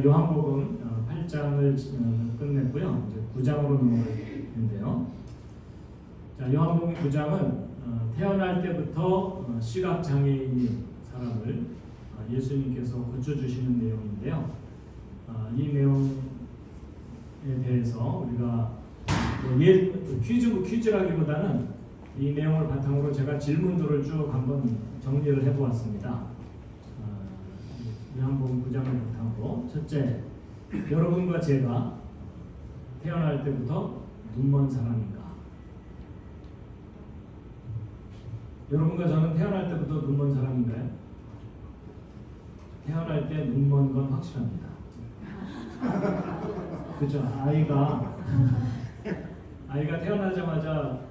요한복음 8장을 끝냈고요. 이제 9장으로 넘어갈 텐데요. 자, 요한복음 9장은 태어날 때부터 시각 장애인인 사람을 예수님께서 고쳐주시는 내용인데요. 이 내용에 대해서 우리가 퀴즈라기보다는 이 내용을 바탕으로 제가 질문들을 쭉 한번 정리를 해보았습니다. 요한복음 9장을 바탕으로 첫째, 여러분과 제가 태어날 때부터 눈먼 사람인가? 여러분과 저는 태어날 때부터 눈먼 사람인가요? 태어날 때 눈먼 건 확실합니다. 그렇죠? 아이가 태어나자마자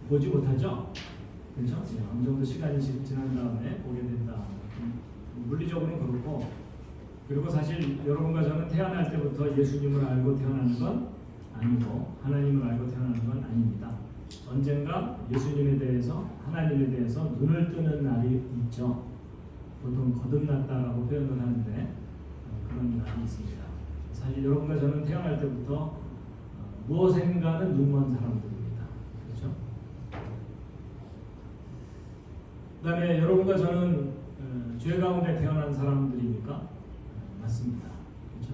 보지 못하죠? 그렇죠? 어느 정도 시간이 지난 다음에 보게 된다. 물리적으로는 그렇고, 그리고 사실 여러분과 저는 태어날 때부터 예수님을 알고 태어나는 건 아니고 하나님을 알고 태어나는 건 아닙니다. 언젠가 예수님에 대해서, 하나님에 대해서 눈을 뜨는 날이 있죠. 보통 거듭났다라고 표현을 하는데 그런 날이 있습니다. 사실 여러분과 저는 태어날 때부터 무엇인가는 눈먼 사람들입니다. 그렇죠? 그 다음에 여러분과 저는 죄 가운데 태어난 사람들이니까 맞습니다. 그렇죠?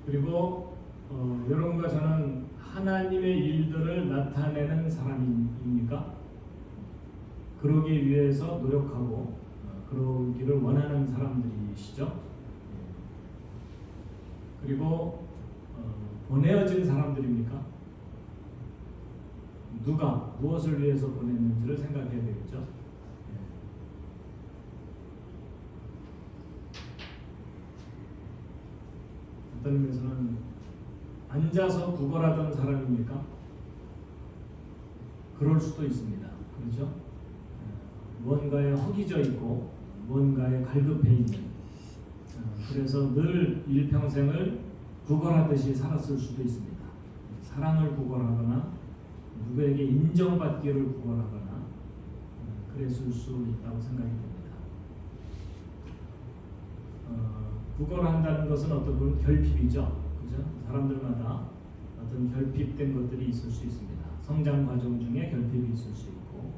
그리고 여러분과 저는 하나님의 일들을 나타내는 사람입니까? 그러기 위해서 노력하고 그러기를 원하는 사람들이시죠. 그리고 보내어진 사람들입니까? 누가 무엇을 위해서 보냈는지를 생각해야 되겠죠. 어떤 의미에서는 앉아서 구걸하던 사람입니까? 그럴 수도 있습니다. 그렇죠? 무언가에 허기져 있고 무언가에 갈급해 있는, 그래서 늘 일평생을 구걸하듯이 살았을 수도 있습니다. 사랑을 구걸하거나 누구에게 인정받기를 구걸하거나 그랬을 수 있다고 생각이 됩니다. 구걸한다는 것은 어떤 그런 결핍이죠. 그죠? 사람들마다 어떤 결핍된 것들이 있을 수 있습니다. 성장 과정 중에 결핍이 있을 수 있고,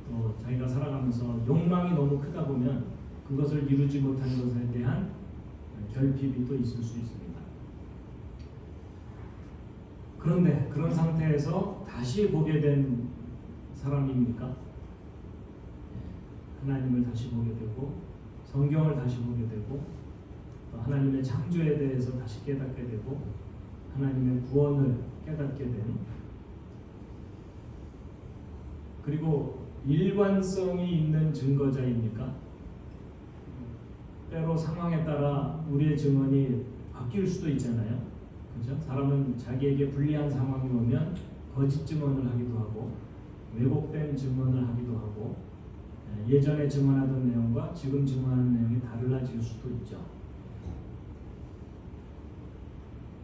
또 자기가 살아가면서 욕망이 너무 크다 보면 그것을 이루지 못한 것에 대한 결핍이 또 있을 수 있습니다. 그런데 그런 상태에서 다시 보게 된 사람입니까? 하나님을 다시 보게 되고 성경을 다시 보게 되고 하나님의 창조에 대해서 다시 깨닫게 되고 하나님의 구원을 깨닫게 되는, 그리고 일관성이 있는 증거자입니까? 때로 상황에 따라 우리의 증언이 바뀔 수도 있잖아요. 그렇죠? 사람은 자기에게 불리한 상황이 오면 거짓 증언을 하기도 하고 왜곡된 증언을 하기도 하고 예전에 증언하던 내용과 지금 증언하는 내용이 달라질 수도 있죠.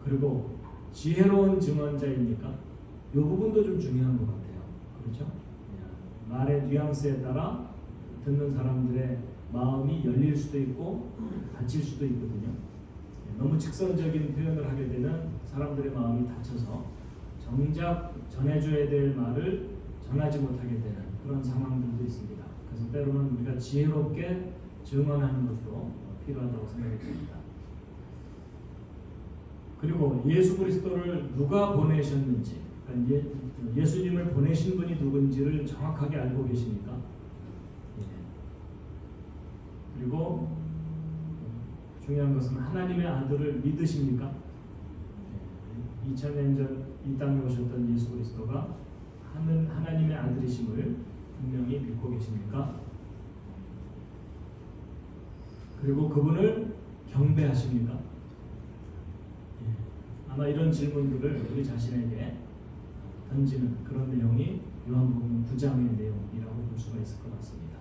그리고 지혜로운 증언자입니까? 이 부분도 좀 중요한 것 같아요. 그렇죠? 말의 뉘앙스에 따라 듣는 사람들의 마음이 열릴 수도 있고 닫힐 수도 있거든요. 너무 직선적인 표현을 하게 되면 사람들의 마음이 닫혀서 정작 전해줘야 될 말을 전하지 못하게 되는 그런 상황들도 있습니다. 그래서 때로는 우리가 지혜롭게 증언하는 것도 필요하다고 생각이 듭니다. 그리고 예수 그리스도를 누가 보내셨는지, 그러니까 예수님을 보내신 분이 누군지를 정확하게 알고 계십니까? 그리고 중요한 것은 하나님의 아들을 믿으십니까? 2000년 전 이 땅에 오셨던 예수 그리스도가 하나님의 아들이심을 분명히 믿고 계십니까? 그리고 그분을 경배하십니까? 아마 이런 질문들을 우리 자신에게 던지는 그런 내용이 요한복음 9장의 내용이라고 볼 수가 있을 것 같습니다.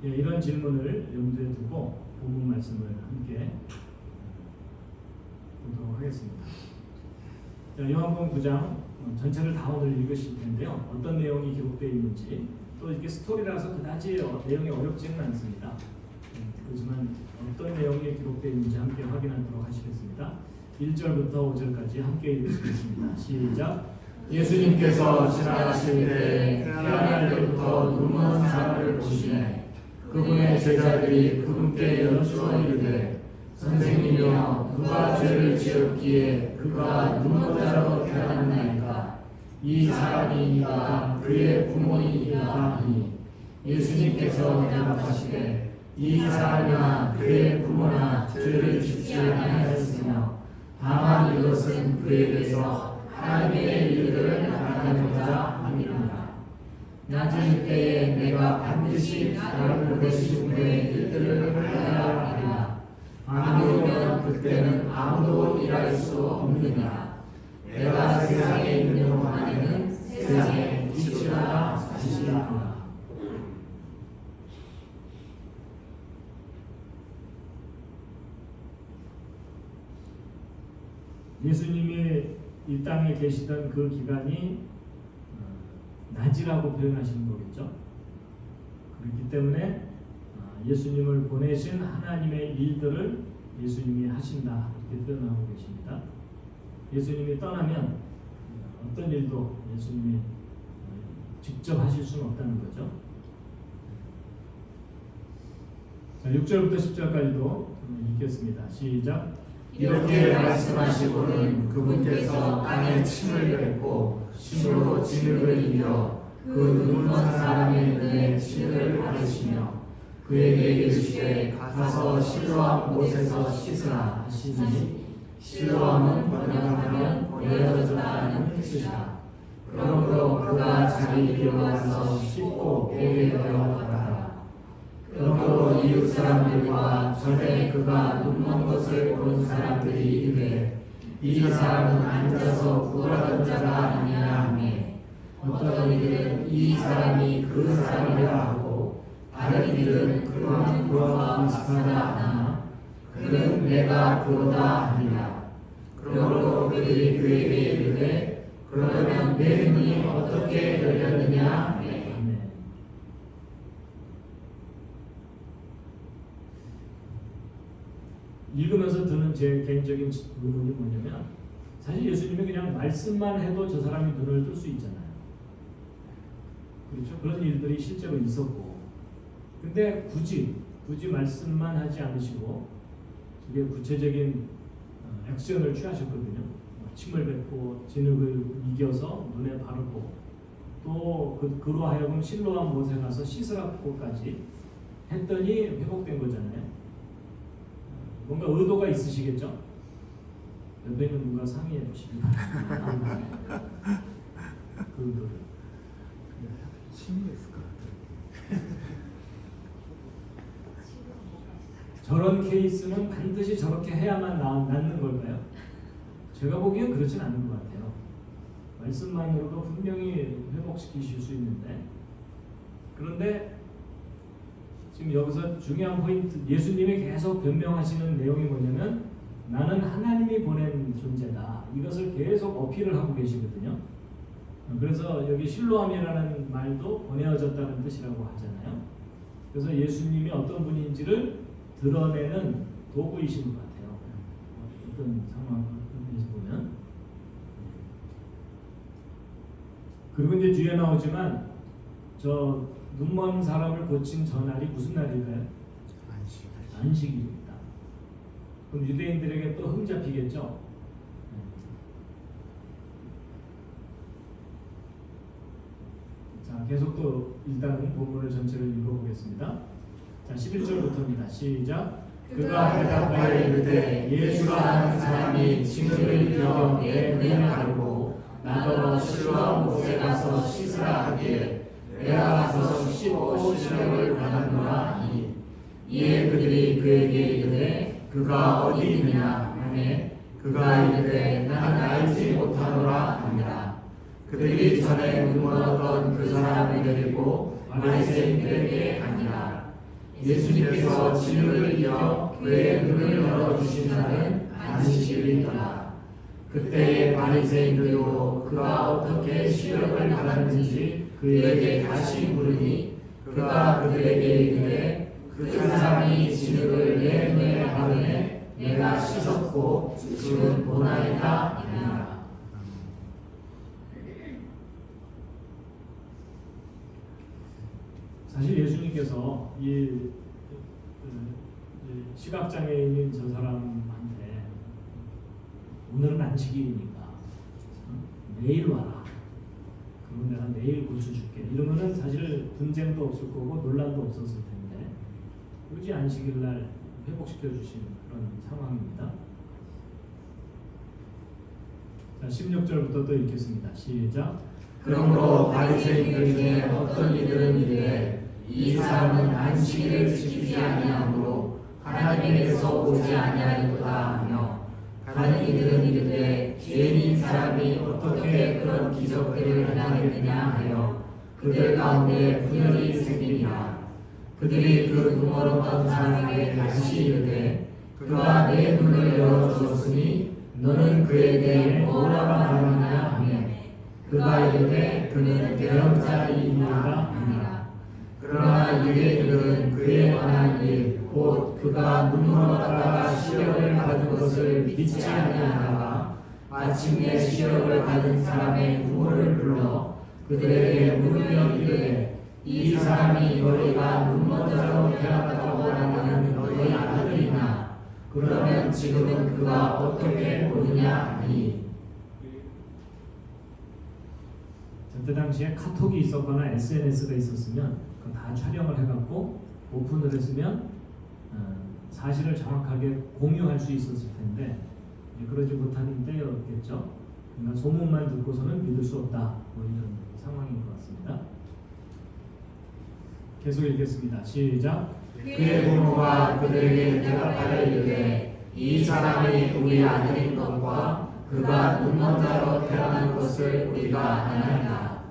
이런 질문을 염두에 두고 본문 말씀을 함께 보도록 하겠습니다. 자, 요한복음 9장 전체를 다 오늘 읽으실 텐데요. 어떤 내용이 기록되어 있는지, 또 이게 스토리라서 그다지 내용이 어렵지는 않습니다. 그렇지만 어떤 내용이 기록되어 있는지 함께 확인하도록 하시겠습니다. 1절부터 5절까지 함께 읽으시겠습니다. 시작. 예수님께서 지나가실 때 태어날 때부터 눈먼 사람을 보시매 그분의 제자들이 그분께 여쭈어 이르되 선생님이여 누가 죄를 지었기에 그가 눈먼 자로 태어났나이까 이 사람이니까 그의 부모이니까 하니 예수님께서 대답하시되 이 사람이나 그의 부모나 죄를 짓지 아니하였으며 다만 이것은 그에게서 하나님의 일들을 나타내고자 함이니라. 낮은 때에 내가 반드시 나를 보내신 분의 일들을 하여야 하리라. 아니면 그때는 아무도 일할 수 없느니라. 내가 세상에 있는 동안에는 세상의 빛이라 하시리라. 예수님이 이 땅에 계시던 그 기간이 낮이라고 표현하시는 거겠죠. 그렇기 때문에 예수님을 보내신 하나님의 일들을 예수님이 하신다 이렇게 표현하고 계십니다. 예수님이 떠나면 어떤 일도 예수님이 직접 하실 수는 없다는 거죠. 자, 6절부터 10절까지도 읽겠습니다. 시작. 이렇게 말씀하시고는 그분께서 땅에 침을 뱉고 침으로 진흙을 이겨 그 눈먼 사람의 눈에 침을 바르시며 그에게 이르시되 가서 실로암 못에서 씻으라 하시니 실로암은 번역하면 보여졌다는 뜻이라. 그러므로 그가 자기 길로 가서 씻고 보게 되었다. 그러므로 이웃 사람들과 전에 그가 눈먼 것을 본 사람들이 이르되 이 사람은 앉아서 구하던 자가 아니냐 하매 어떤 이들은 이 사람이 그 사람이라 하고 다른 이들은 그는 그와 비슷하다 하나 그는 내가 그러다 하니라. 그러므로 그들이 그에게 이르되 그러면 내 눈이 어떻게 열렸느냐 하매 읽으면서 드는 제 개인적인 의문이 뭐냐면 사실 예수님이 그냥 말씀만 해도 저 사람이 눈을 뜰 수 있잖아요. 그렇죠? 그런 일들이 실제로 있었고 근데 굳이 말씀만 하지 않으시고 이게 구체적인 액션을 취하셨거든요. 침을 뱉고 진흙을 이겨서 눈에 바르고 또 그로 하여금 실로암 못에 가서 씻으라고까지 했더니 회복된 거잖아요. 뭔가 의도가 있으시겠죠? 옆에 있는 분과 상의해 보시기 바랍니다. 그 의도를. 저런 케이스는 반드시 저렇게 해야만 낫는 걸까요? 제가 보기엔 그렇진 않은 것 같아요. 말씀만으로도 분명히 회복시키실 수 있는데 그런데 지금 여기서 중요한 포인트, 예수님이 계속 변명하시는 내용이 뭐냐면 나는 하나님이 보낸 존재다. 이것을 계속 어필을 하고 계시거든요. 그래서 여기 실로암이라는 말도 보내어졌다는 뜻이라고 하잖아요. 그래서 예수님이 어떤 분인지를 드러내는 도구이신 것 같아요. 어떤 상황에서 보면. 그리고 이제 뒤에 나오지만 저 눈먼 사람을 고친 전날이 무슨 날일까요? 안식일입니다. 그럼 유대인들에게 또 흠잡히겠죠? 자, 계속 또 일단은 본문을 전체를 읽어보겠습니다. 자, 11절부터입니다. 시작. 그가 대답하여 이르되 예수라 하는 사람이 진흙을 이겨 내 눈에 바르고 나더러 실로암 못에 가서 씻으라 하기에 내가 가서 씻고 시력을 받았노라 하니 이에 그들이 그에게 이르되 그가 어디 있느냐 하매 그가 이르되 나는 알지 못하노라 하니라. 그들이 전에 눈먼었던 그 사람을 데리고 바리새인들에게 가니라. 예수님께서 진흙을 이어 그의 눈을 열어주신 날은 안식일이더라. 그때의 바리새인들도 그가 어떻게 시력을 받았는지 그에게 다시 물으니 그가 그들에게 이르되 그 사람이 진흙을 내 눈에 바르매 내가 씻었고 지금 보나이다 하니라. 사실 예수님께서 이 시각장애인인 저 사람한테 오늘은 안식일이니까 내일 와라. 그러면 내가 내일 고쳐줄게. 이러면은 사실 분쟁도 없을 거고 논란도 없었을 텐데 굳이 안식일 날 회복시켜 주신 그런 상황입니다. 자, 16절부터 또 읽겠습니다. 시작. 그러므로 바리새인들 중에 어떤 이들은 이르되 이 사람은 안식일을 지키지 아니하므로 하나님께서 오지 아니하리로다 하며, 다른 이들은 이르되 죄인인 사람이 어떻게 그런 기적들을 행하겠느냐 하여 그들 가운데 분열이 생기니라. 그들이 그 눈멀었던 사람에게 다시 이르되 그가 내 눈을 열어주었으니 너는 그에 대해 뭐라 말하느냐 하며, 그가 이르되 그는 대언자이니라 하니라. 그러나 유대인들은 그에 관한 일 곧 그가 눈멀었다가 시력을 받은 것을 믿지 아니하다가 마침내 시력을 받은 사람의 부모를 불러 그들에게 물으며 이르되 이 사람이 너희가 눈먼 자로 태어났다고 하는 너희 아들이나 그러면 지금은 그가 어떻게 보느냐 하니. 그때 당시에 카톡이 있었거나 SNS가 있었으면 그거 다 촬영을 해갖고 오픈을 했으면 사실을 정확하게 공유할 수 있었을 텐데 그러지 못하는 때였겠죠. 그러니까 소문만 듣고서는 믿을 수 없다. 뭐 이런 상황인 것 같습니다. 계속 읽겠습니다. 시작. 그의 부모가 그들에게 대답하여 이르되 이 사람이 우리 아들인 것과 그가 눈먼 자로 태어난 것을 우리가 아나이다.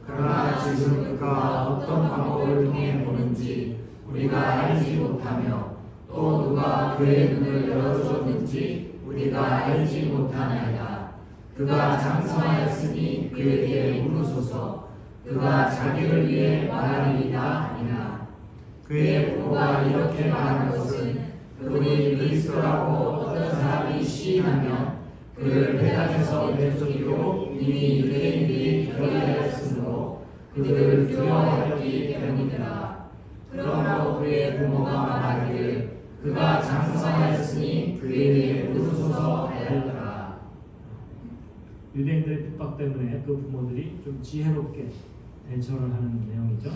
그러나 지금 그가 어떤 방법을 통해 보는지 우리가 알지 못하며 또 누가 그의 눈을 열어주었는지 우리가 알지 못하나이다. 그가 장성하였으니 그에게 물으소서. 그가 자기를 위해 말하리이다 하니라. 그의 부모가 이렇게 말한 것은 그분이 그리스도라고 어떤 사람이 시인하면 그를 회당에서 내쫓기로 이미 유대인들이 결의하였으므로 그들을 두려워하였기 때문이라. 그러므로 그의 부모가 말하기를 그가 장성하였으니 그에게 물으소서 하였더라. 유대인들의 핍박 때문에 그 부모들이 좀 지혜롭게 대처를 하는 내용이죠.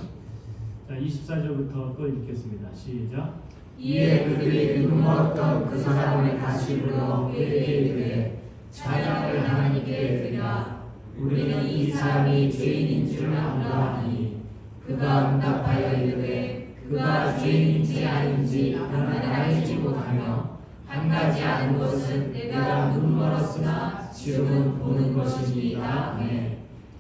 자, 24절부터 또 읽겠습니다. 시작. 이에 그들이 눈멀었던 그 사람을 다시 불러 그에게 이르되 찬양을 하나님께 드리라. 우리는 이 사람이 죄인인 줄 안다 하니, 그가 응답하여 이르되 그가 죄인인지 아닌지 나는 알지 못하며 한 가지 아는 것은 내가 눈멀었으나 지금은 보는 것이니이다 하매,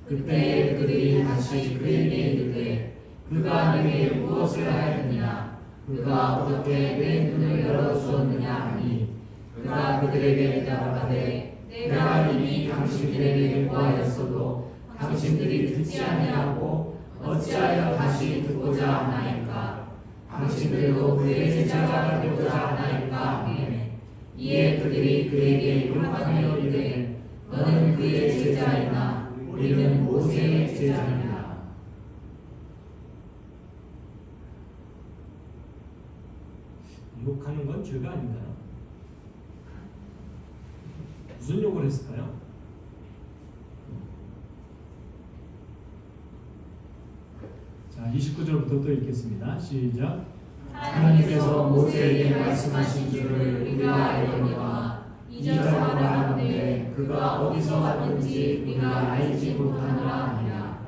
그때에 그들이 다시 그에게 이르되 그가 내게 무엇을 하였느냐, 그가 어떻게 내 눈을 열어주었느냐 하니, 그가 그들에게 대답하되 내가 이미 당신들에게 구하였어도 당신들이 듣지 아니하고 어찌하여 다시 듣고자 하나이까. 당신들도 그의 제자가 되고자 하나이까 하매, 이에 그들이 그에게 욕하며 이르되 너는 그의 제자이나 우리는 모세의 제자니라. 욕하는 건 죄가 아닌가요? 무슨 욕을 했을까요? 자, 29절부터 또 읽겠습니다. 시작. 하나님께서 모세에게 말씀하신 줄을 우리가 알거니와 이적으로 말하는데 그가 어디서 왔는지 우리가 알지 못하노라 하니라.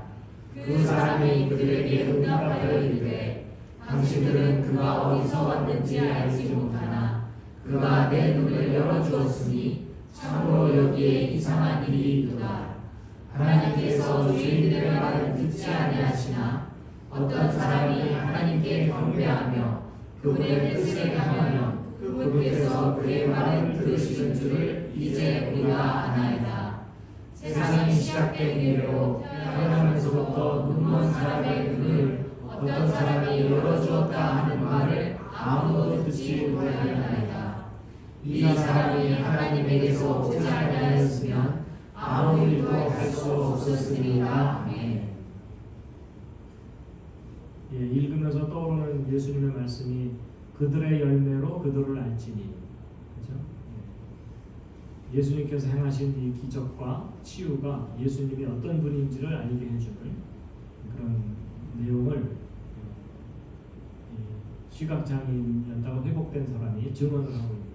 그 사람이 그들에게 응답하여 이르되 당신들은 그가 어디서 왔는지 알지 못하나 그가 내 눈을 열어주었으니 참으로 여기에 이상한 일이 있도다. 하나님께서 죄인들의 말을 듣지 아니하시나 어떤 사람이 하나님께 경배하며 그분의 뜻을 행하면 그분께서 그의 말을 들으시는 줄을 이제 우리가 아나이다. 세상이 시작된 이래로 태어나면서부터 눈먼 사람의 눈을 어떤 사람이 열어주었다 하는 말을 아무도 듣지 못하였나이다. 이 사람이 하나님에게서 오지 아니하였으면 아무 일도 할 수 없었으리이다. 아멘. 예, 읽으면서 떠오르는 예수님의 말씀이 그들의 열매로 그들을 알지니, 그렇죠? 예. 예수님께서 행하신 이 기적과 치유가 예수님이 어떤 분인지를 알게 해주는 그런 내용을 시각장애인이었다가 회복된 사람이 증언을 하고 있는.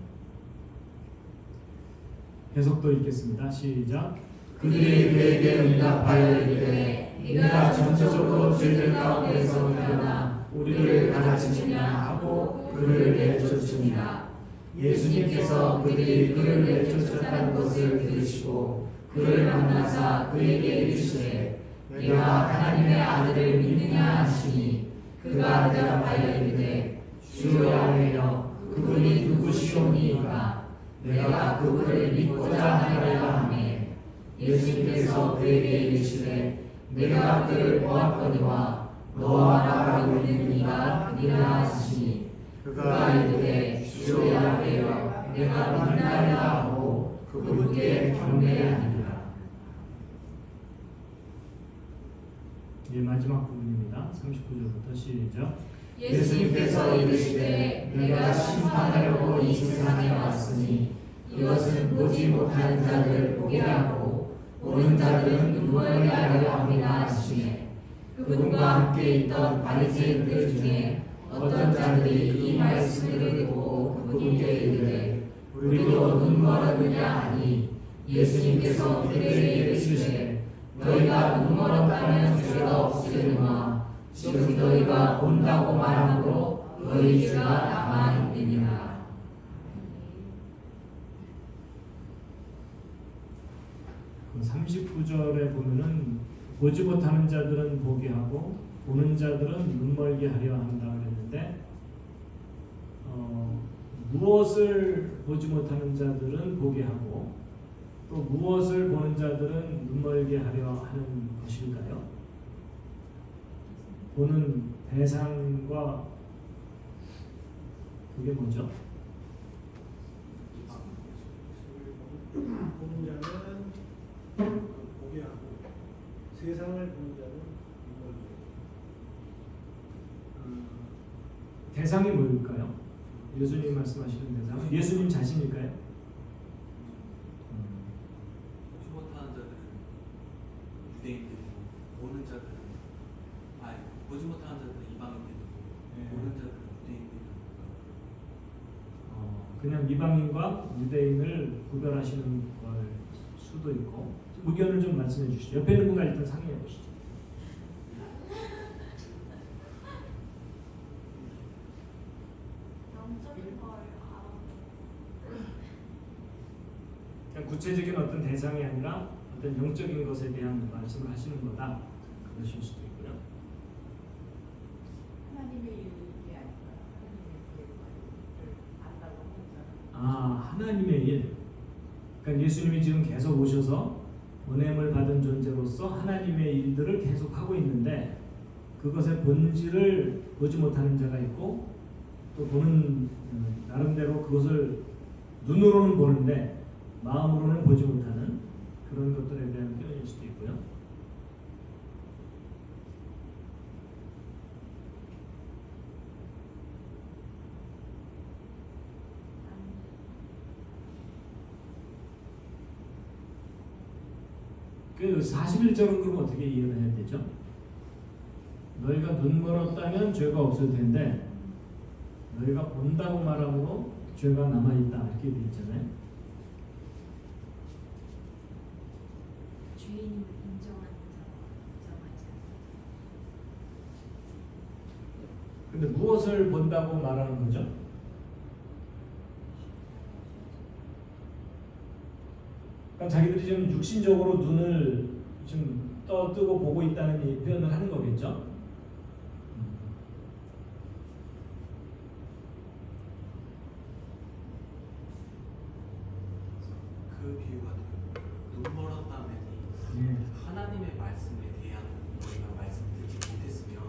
계속 또 읽겠습니다. 시작. 그들이 그에게 응답하여 이르되 네가 전적으로 죄들 가운데서 태어나 우리를 가르치느냐 하고 그를 내쫓으니라. 예수님께서 그들이 그를 내쫓았다는 것을 들으시고 그를 만나사 그에게 이르시되 내가 하나님의 아들을 믿느냐 하시니 그가 대답하여 이르되 주여 하며 그분이 누구시오니이까 내가 그분을 믿고자 하노라 하매 예수님께서 그에게 이르시되 내가 그를 보았거니와 너와 말하고 있는 이가 그니라 하시니 그가 이르되 주여 하여 내가 믿나이다 하고 그분께 경배하니라. 예, 마지막 부분입니다. 39절부터 시작. 예수님께서 이르시되 내가 심판하려고 이 세상에 왔으니 이것은 보지 못하는 자들을 보게 하고 보는 자들은 눈멀게 하려 함이라 하시매 그분과 함께 있던 바리새인들 중에 어떤 자들이 이 말씀을 듣고 그분께 이르되 우리도 눈 멀었느냐 하니 예수님께서 그들에게 이르시되 너희가 눈 멀었다면 죄가 없으리라. 지금 너희가 본다고 말함으로 너희 죄가 남아 있느니라. 39절에 보면은 보지 못하는 자들은 보게 하고 보는 자들은 눈멀게 하려 한다 그랬는데 무엇을 보지 못하는 자들은 보게 하고 또 무엇을 보는 자들은 눈멀게 하려 하는 것일까요? 보는 대상과 그게 뭐죠? 보는 자는 보게 하고 세상을 보는 자는 대상이 뭘까요? 예수님 말씀하시는 대상은 예수님 자신일까요? 보지 못하는 자들은 유대인들이고 보는 자들은 보지 못하는 자들은 이방인들이고 보는 자들은 유대인들이고 그냥 이방인과 유대인을 구별하시는 걸 수도 있고 의견을 좀 말씀해 주시죠. 옆에 있는 분과 일단 상의해 보시죠. 그냥 구체적인 어떤 대상이 아니라 어떤 영적인 것에 대한 말씀을 하시는 거다. 그러실 수도 있고요. 하나님의 일이 아니라 하나님의 일을 안다고 하잖아요. 하나님의 일. 그러니까 예수님이 지금 계속 오셔서 은혜를 받은 존재로서 하나님의 일들을 계속 하고 있는데 그것의 본질을 보지 못하는 자가 있고 또 보는 나름대로 그것을 눈으로는 보는데 마음으로는 보지 못하는 그런 것들에 대한 표현일 수도 있고요. 그 41절은 그럼 어떻게 이해를 해야 되죠? 너희가 눈 멀었다면 죄가 없을 텐데 너희가 본다고 말함으로 죄가 남아있다 이렇게 되어 있잖아요. 죄인임을 인정하지 않아요. 근데 무엇을 본다고 말하는 거죠? 그러니까 자기들이 지금 육신적으로 눈을 좀 떠뜨고 보고 있다는 이 표현을 하는 거겠죠? 그 비유가 눈 멀었다면 예. 하나님의 말씀에 대한 너희가 말씀 듣지 못했으면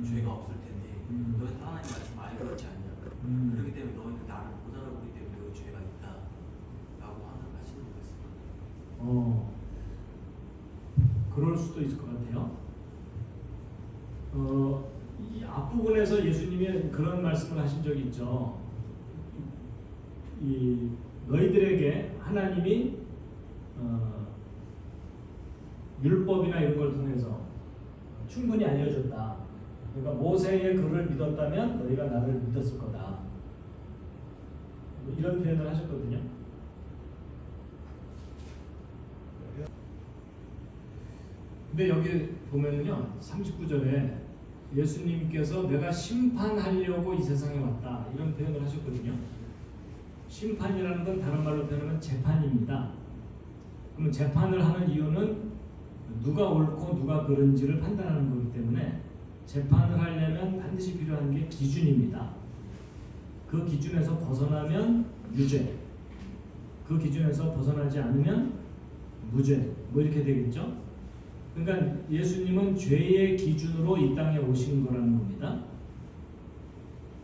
죄가 없을 텐데 너희는 하나님 말씀 많이 들었지 않냐? 그럴 수도 있을 것 같아요. 이 앞부분에서 예수님이 그런 말씀을 하신 적이 있죠. 이 너희들에게 하나님이 율법이나 이런 걸 통해서 충분히 알려줬다. 그러니까 모세의 글을 믿었다면 너희가 나를 믿었을 거다. 이런 표현을 하셨거든요. 근데 여기 보면은요, 39절에 예수님께서 내가 심판하려고 이 세상에 왔다, 이런 표현을 하셨거든요. 심판이라는 건 다른 말로 표현하면 재판입니다. 그러면 재판을 하는 이유는 누가 옳고 누가 그른지를 판단하는 거기 때문에 재판을 하려면 반드시 필요한 게 기준입니다. 그 기준에서 벗어나면 유죄, 그 기준에서 벗어나지 않으면 무죄, 뭐 이렇게 되겠죠. 그러니까 예수님은 죄의 기준으로 이 땅에 오신 거라는 겁니다.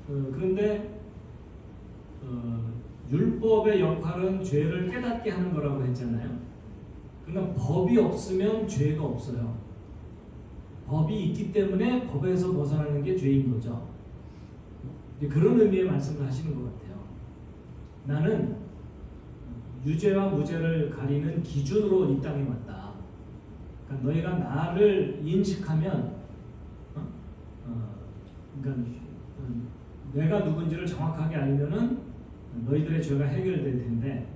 그런데 율법의 역할은 죄를 깨닫게 하는 거라고 했잖아요. 그러니까 법이 없으면 죄가 없어요. 법이 있기 때문에 법에서 벗어나는 게 죄인 거죠. 그런 의미의 말씀을 하시는 것 같아요. 나는 유죄와 무죄를 가리는 기준으로 이 땅에 왔다. 그러니까 너희가 나를 인식하면, 그러니까 내가 누군지를 정확하게 알면은 너희들의 죄가 해결될 텐데,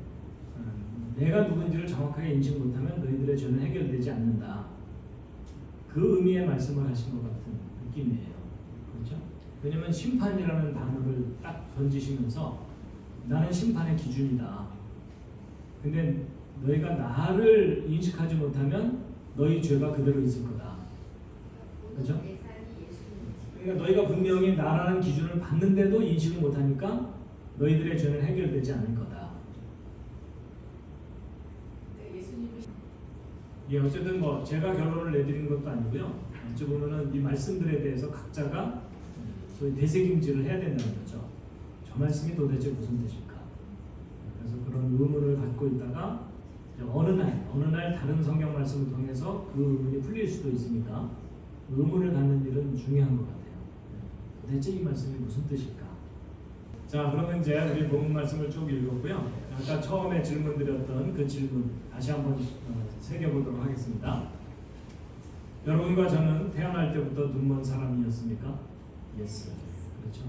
내가 누군지를 정확하게 인식 못하면 너희들의 죄는 해결되지 않는다. 그 의미의 말씀을 하신 것 같은 느낌이에요. 그렇죠? 왜냐하면 심판이라는 단어를 딱 던지시면서 나는 심판의 기준이다. 근데 너희가 나를 인식하지 못하면 너희 죄가 그대로 있을 거다. 그렇죠? 그러니까 너희가 분명히 나라는 기준을 받는데도 인식을 못하니까 너희들의 죄는 해결되지 않을 거다. 예, 어쨌든 뭐 제가 결론을 내드리는 것도 아니고요. 어찌 보면은 이 말씀들에 대해서 각자가 소위 되새김질을 해야 된다는 거죠. 저 말씀이 도대체 무슨 뜻일까? 그래서 그런 의문을 갖고 있다가 어느 날 다른 성경 말씀을 통해서 그 의문이 풀릴 수도 있으니까 의문을 갖는 일은 중요한 것 같아요. 도대체 이 말씀이 무슨 뜻일까? 자, 그러면 이제 우리 본문 말씀을 쭉 읽었고요. 아까 처음에 질문드렸던 그 질문 다시 한번 새겨보도록 하겠습니다. 여러분과 저는 태어날 때부터 눈먼 사람이었습니까? Yes. 그렇죠.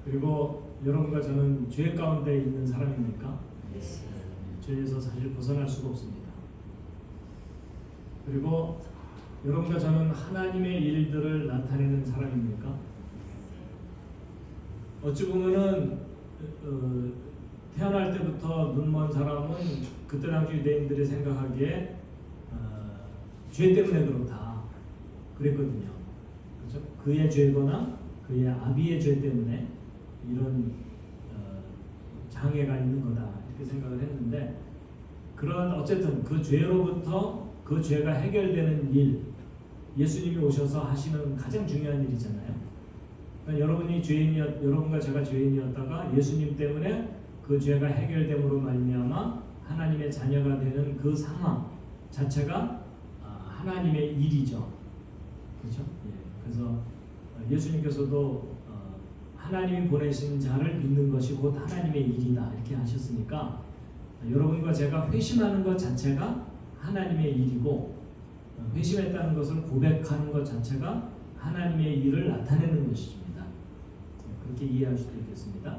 그리고 여러분과 저는 죄 가운데 있는 사람입니까? Yes. 죄에서 사실 벗어날 수가 없습니다. 그리고 여러분과 저는 하나님의 일들을 나타내는 사람입니까? 어찌 보면은 태어날 때부터 눈먼 사람은 그때 당시 유대인들이 생각하기에 죄 때문에 그렇다 그랬거든요. 그렇죠? 그의 죄거나 그의 아비의 죄 때문에 이런 장애가 있는 거다 이렇게 생각을 했는데, 그런 어쨌든 그 죄로부터 그 죄가 해결되는 일, 예수님이 오셔서 하시는 가장 중요한 일이잖아요. 그러니까 여러분과 제가 죄인이었다가 예수님 때문에 그 죄가 해결됨으로 말미암아 하나님의 자녀가 되는 그 상황 자체가 하나님의 일이죠. 그렇죠? 예. 그래서 예수님께서도 하나님이 보내신 자를 믿는 것이 곧 하나님의 일이다 이렇게 하셨으니까 여러분과 제가 회심하는 것 자체가 하나님의 일이고, 회심했다는 것을 고백하는 것 자체가 하나님의 일을 나타내는 것입니다. 그렇게 이해할 수도 있겠습니다.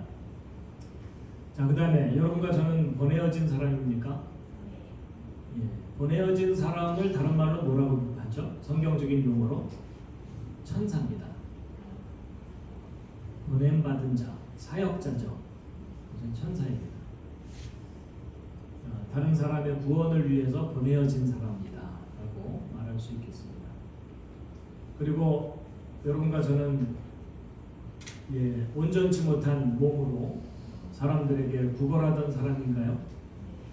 자, 그 다음에 여러분과 저는 보내어진 사람입니까? 예, 보내어진 사람을 다른 말로 뭐라고 하죠? 성경적인 용어로 천사입니다. 보냄받은 자, 사역자죠. 천사입니다. 다른 사람의 구원을 위해서 보내어진 사람이다 라고 말할 수 있겠습니다. 그리고 여러분과 저는 온전치 못한 몸으로 사람들에게 구걸하던 사람인가요?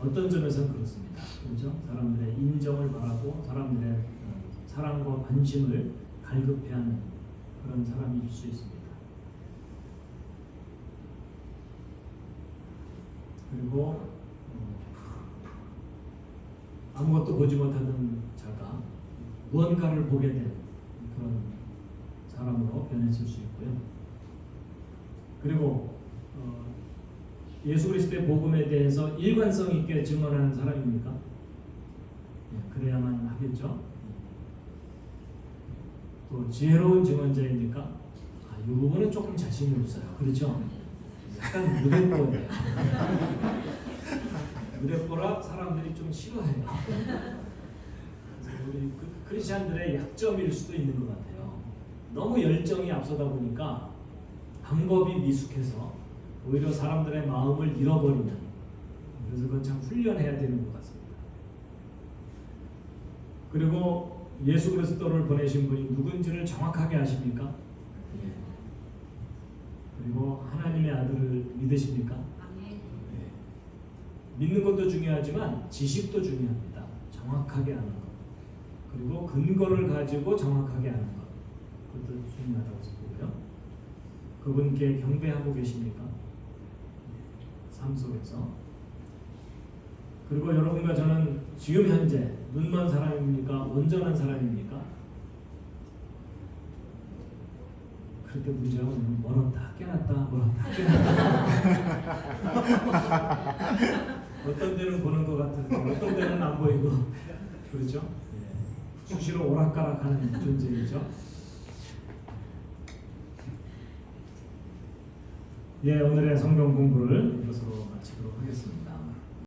어떤 점에서는 그렇습니다. 그렇죠? 사람들의 인정을 바라고 사람들의 사랑과 관심을 갈급해하는 그런 사람일 수 있습니다. 그리고 아무것도 보지 못하던 자가 무언가를 보게 된 그런 사람으로 변했을 수 있고요. 그리고 예수 그리스도의 복음에 대해서 일관성 있게 증언하는 사람입니까? 예, 그래야만 하겠죠. 또 지혜로운 증언자입니까? 이 부분은 조금 자신이 없어요. 그렇죠? 약간 무대뽀예요. 무대뽀라 사람들이 좀 싫어해요. 우리 크리스찬들의 약점일 수도 있는 것 같아요. 너무 열정이 앞서다 보니까 방법이 미숙해서 오히려 사람들의 마음을 잃어버리는, 그래서 그건 참 훈련해야 되는 것 같습니다. 그리고 예수 그리스도를 보내신 분이 누군지를 정확하게 아십니까? 예. 그리고 하나님의 아들을 믿으십니까? 아멘. 예. 믿는 것도 중요하지만 지식도 중요합니다. 정확하게 아는 것. 그리고 근거를 가지고 정확하게 아는 것. 그것도 중요하다고 보고요. 그분께 경배하고 계십니까? 삶 속에서. 그리고 여러분과 저는 지금 현재 눈먼 사람입니까? 온전한 사람입니까? 그럴 때 문제가 멀었다 깨났다 멀었다 깨났다 어떤 데는 보는 것 같은데 어떤 데는 안 보이고 그렇죠? 수시로 오락가락하는 존재이죠. 예, 오늘의 성경 공부를 이것으로 마치도록 하겠습니다.